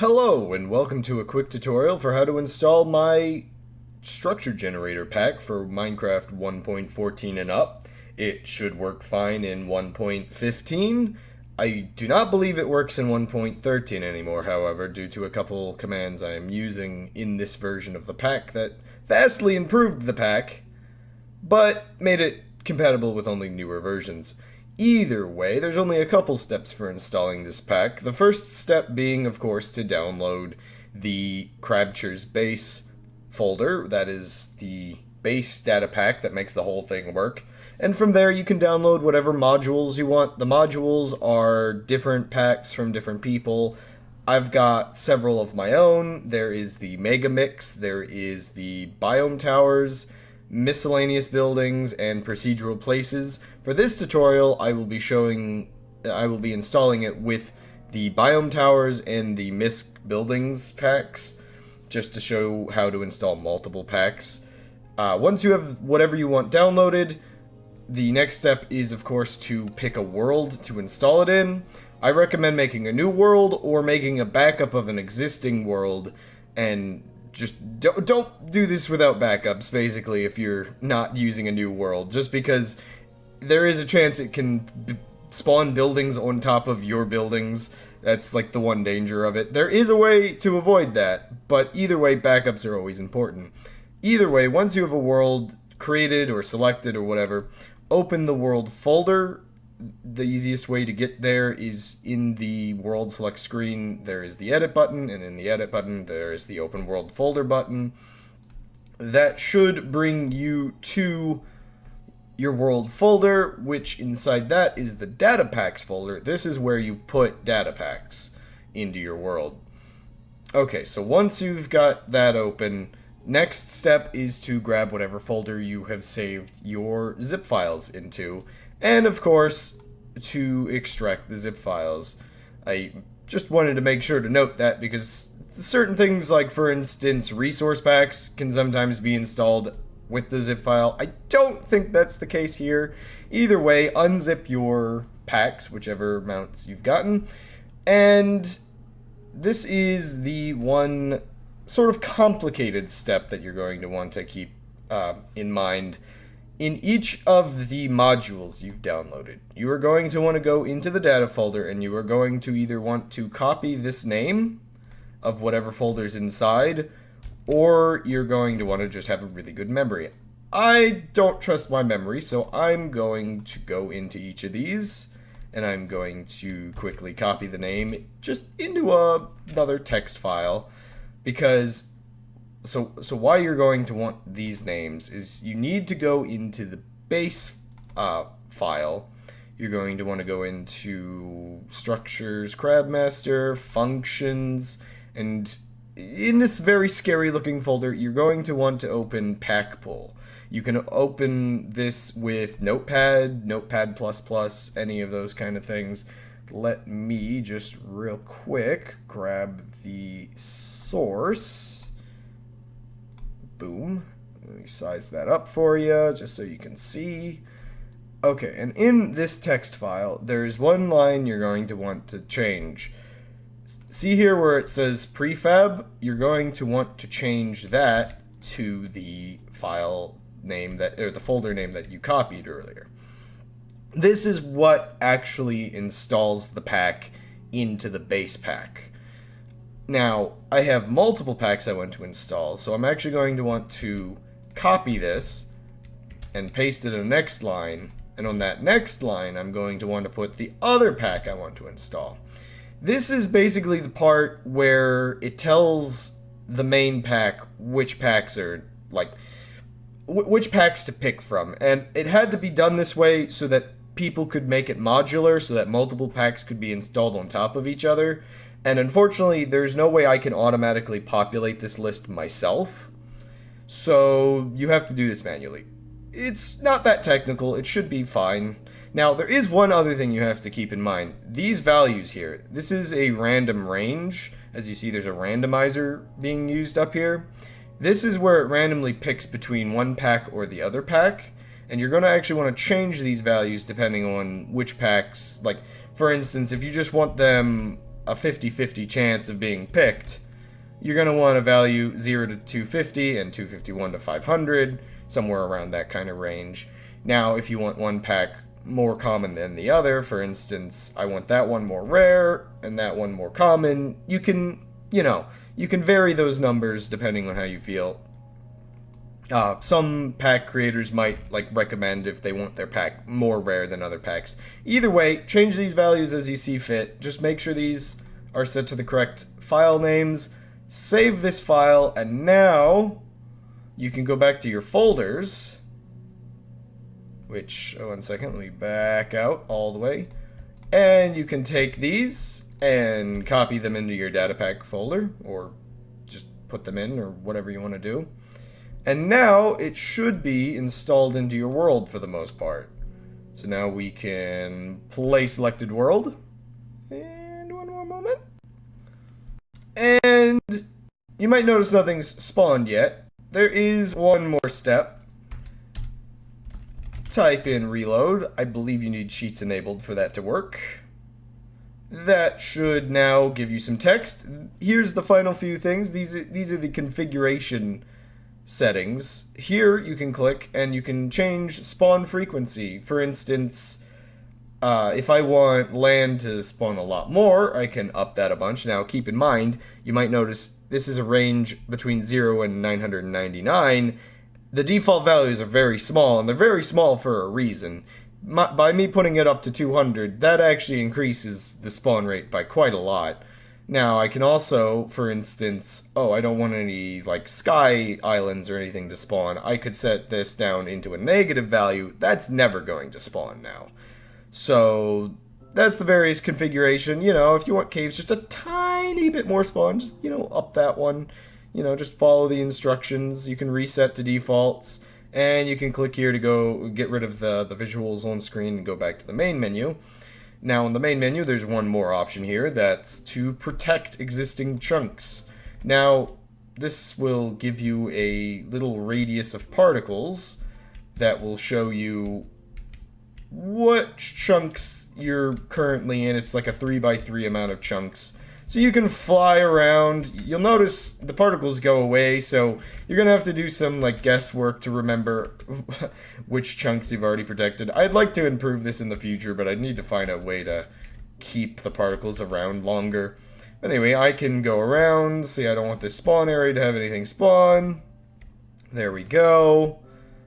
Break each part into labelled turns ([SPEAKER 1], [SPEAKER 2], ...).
[SPEAKER 1] Hello, and welcome to a quick tutorial for how to install my structure generator pack for Minecraft 1.14 and up. It should work fine in 1.15. I do not believe it works in 1.13 anymore, however, due to a couple commands I am using in this version of the pack that vastly improved the pack, but made it compatible with only newer versions. Either way, there's only a couple steps for installing this pack. The first step being, of course, to download the Crabture's base folder. That is the base data pack that makes the whole thing work. And from there, you can download whatever modules you want. The modules are different packs from different people. I've got several of my own. There is the Mega Mix, there is the Biome Towers, miscellaneous buildings, and procedural places. For this tutorial, I will be installing it with the Biome Towers and the Misc Buildings packs, just to show how to install multiple packs. Once you have whatever you want downloaded, the next step is, of course, to pick a world to install it in. I recommend making a new world or making a backup of an existing world, and just don't do this without backups, basically, if you're not using a new world, just because there is a chance it can spawn buildings on top of your buildings. That's like the one danger of it. There is a way to avoid that, but either way, backups are always important. Either way, once you have a world created or selected or whatever, open the world folder. The easiest way to get there is in the world select screen. There is the edit button, and in the edit button there is the open world folder button. That should bring you to your world folder, which inside that is the data packs folder. This is where you put data packs into your world. Okay, so once you've got that open, next step is to grab whatever folder you have saved your zip files into. And of course, to extract the zip files. I just wanted to make sure to note that because certain things, like for instance resource packs, can sometimes be installed with the zip file. I don't think that's the case here. Either way, unzip your packs, whichever amounts you've gotten. And this is the one sort of complicated step that you're going to want to keep in mind. In each of the modules you've downloaded, you are going to want to go into the data folder, and you are going to either want to copy this name of whatever folder's inside, or you're going to want to just have a really good memory. I don't trust my memory, so I'm going to go into each of these, and I'm going to quickly copy the name just into another text file, because So why you're going to want these names is you need to go into the base file. You're going to want to go into structures, KingCrabmaster, functions, and in this very scary looking folder, you're going to want to open packpool. You can open this with Notepad, Notepad++, any of those kind of things. Let me just real quick grab the source. Boom. Let me size that up for you, just so you can see. Okay, and in this text file, there's one line you're going to want to change. See here where it says prefab? You're going to want to change that to the file name that, or the folder name that you copied earlier. This is what actually installs the pack into the base pack. Now, I have multiple packs I want to install, so I'm actually going to want to copy this and paste it in the next line, and on that next line, I'm going to want to put the other pack I want to install. This is basically the part where it tells the main pack which packs are, like, which packs to pick from, and it had to be done this way so that people could make it modular, so that multiple packs could be installed on top of each other. And unfortunately, there's no way I can automatically populate this list myself, so you have to do this manually. It's not that technical, it should be fine. Now, there is one other thing you have to keep in mind. These values here, this is a random range. As you see, there's a randomizer being used up here. This is where it randomly picks between one pack or the other pack, and you're going to actually want to change these values depending on which packs. Like, for instance, if you just want them a 50-50 chance of being picked, you're going to want to value 0 to 250 and 251 to 500, somewhere around that kind of range. Now, if you want one pack more common than the other, for instance, I want that one more rare and that one more common, you can, you can vary those numbers depending on how you feel. Some pack creators might recommend if they want their pack more rare than other packs. Either way, change these values as you see fit. Just make sure these are set to the correct file names. Save this file, and now you can go back to your folders, which, one second, let me back out all the way. And you can take these and copy them into your data pack folder, or just put them in, or whatever you want to do. And now it should be installed into your world for the most part. So now we can play selected world. And one more moment. And you might notice nothing's spawned yet. There is one more step. Type in reload. I believe you need sheets enabled for that to work. That should now give you some text. Here's the final few things. These are the configuration settings. Here you can click and you can change spawn frequency. For instance, if I want land to spawn a lot more, I can up that a bunch. Now keep in mind, you might notice this is a range between 0 and 999. The default values are very small, and they're very small for a reason. By me putting it up to 200, that actually increases the spawn rate by quite a lot. Now, I can also, for instance, I don't want any, sky islands or anything to spawn. I could set this down into a negative value. That's never going to spawn now. So, that's the various configuration. If you want caves just a tiny bit more spawn, just, up that one. Just follow the instructions. You can reset to defaults. And you can click here to go get rid of the visuals on screen and go back to the main menu. Now, in the main menu, there's one more option here. That's to protect existing chunks. Now, this will give you a little radius of particles that will show you what chunks you're currently in. It's like a 3x3 amount of chunks. So you can fly around. You'll notice the particles go away, so you're going to have to do some guesswork to remember which chunks you've already protected. I'd like to improve this in the future, but I'd need to find a way to keep the particles around longer. Anyway, I can go around. See, I don't want this spawn area to have anything spawn. There we go.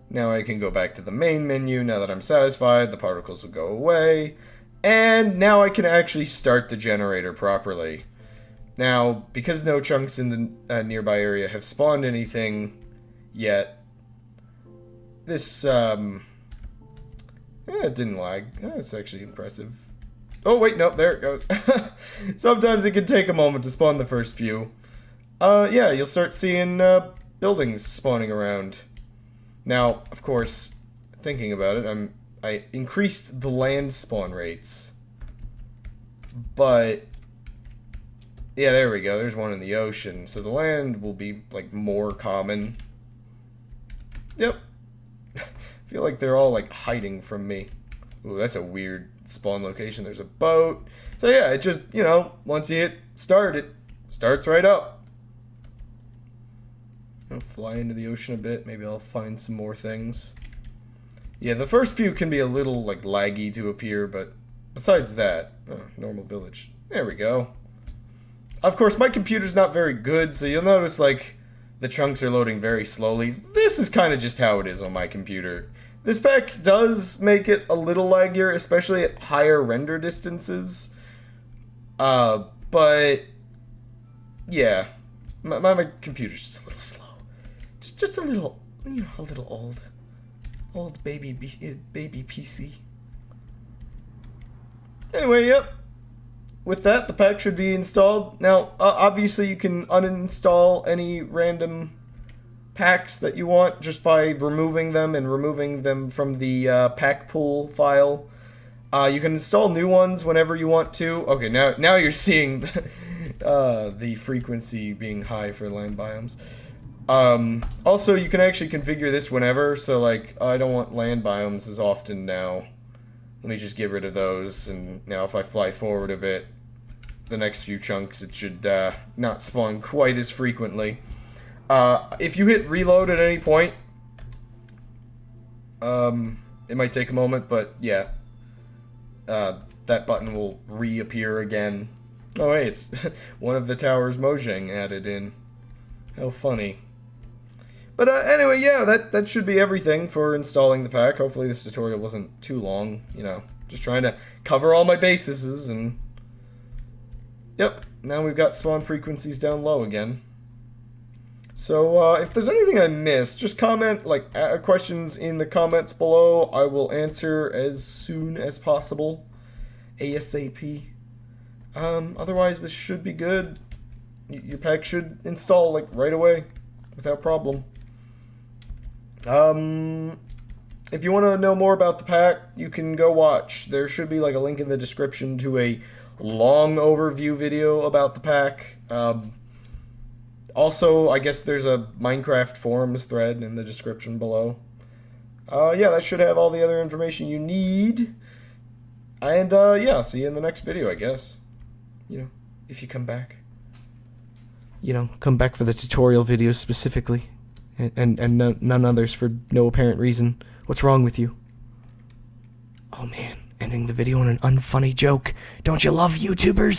[SPEAKER 1] Now I can go back to the main menu. Now that I'm satisfied, the particles will go away. And now I can actually start the generator properly. Now, because no chunks in the nearby area have spawned anything yet, this, it didn't lag. It's actually impressive. Oh, wait, nope, there it goes. Sometimes it can take a moment to spawn the first few. Yeah, you'll start seeing buildings spawning around. Now, of course, thinking about it, I increased the land spawn rates. But yeah, there we go. There's one in the ocean. So the land will be more common. Yep. I feel like they're all hiding from me. Ooh, that's a weird spawn location. There's a boat. So yeah, it just, once you hit start, it starts right up. I'll fly into the ocean a bit. Maybe I'll find some more things. Yeah, the first few can be a little laggy to appear, but besides that, normal village. There we go. Of course, my computer's not very good, so you'll notice the chunks are loading very slowly. This is kind of just how it is on my computer. This pack does make it a little laggier, especially at higher render distances. But yeah, my computer's just a little slow. Just a little, a little old. Old baby PC. Anyway, yep. With that, the pack should be installed. Now, obviously you can uninstall any random packs that you want just by removing them from the pack pool file. You can install new ones whenever you want to. Okay, now you're seeing the frequency being high for land biomes. Also, you can actually configure this whenever, so I don't want land biomes as often now. Let me just get rid of those, and now if I fly forward a bit, the next few chunks, it should not spawn quite as frequently. If you hit reload at any point, it might take a moment, but yeah, that button will reappear again. Oh hey, it's one of the towers Mojang added in. How funny. But anyway, yeah, that should be everything for installing the pack. Hopefully this tutorial wasn't too long, you know, just trying to cover all my bases, and yep, now we've got spawn frequencies down low again. So if there's anything I missed, just comment, like, questions in the comments below. I will answer as soon as possible, ASAP. Otherwise this should be good. Your pack should install, like, right away without problem. If you want to know more about the pack, you can go watch. There should be like a link in the description to a long overview video about the pack. Also, I guess there's a Minecraft forums thread in the description below. Yeah, that should have all the other information you need. And yeah, see you in the next video, I guess. You know, if you come back. You know, come back for the tutorial videos specifically. And none others for no apparent reason. What's wrong with you? Oh man, ending the video on an unfunny joke. Don't you love YouTubers?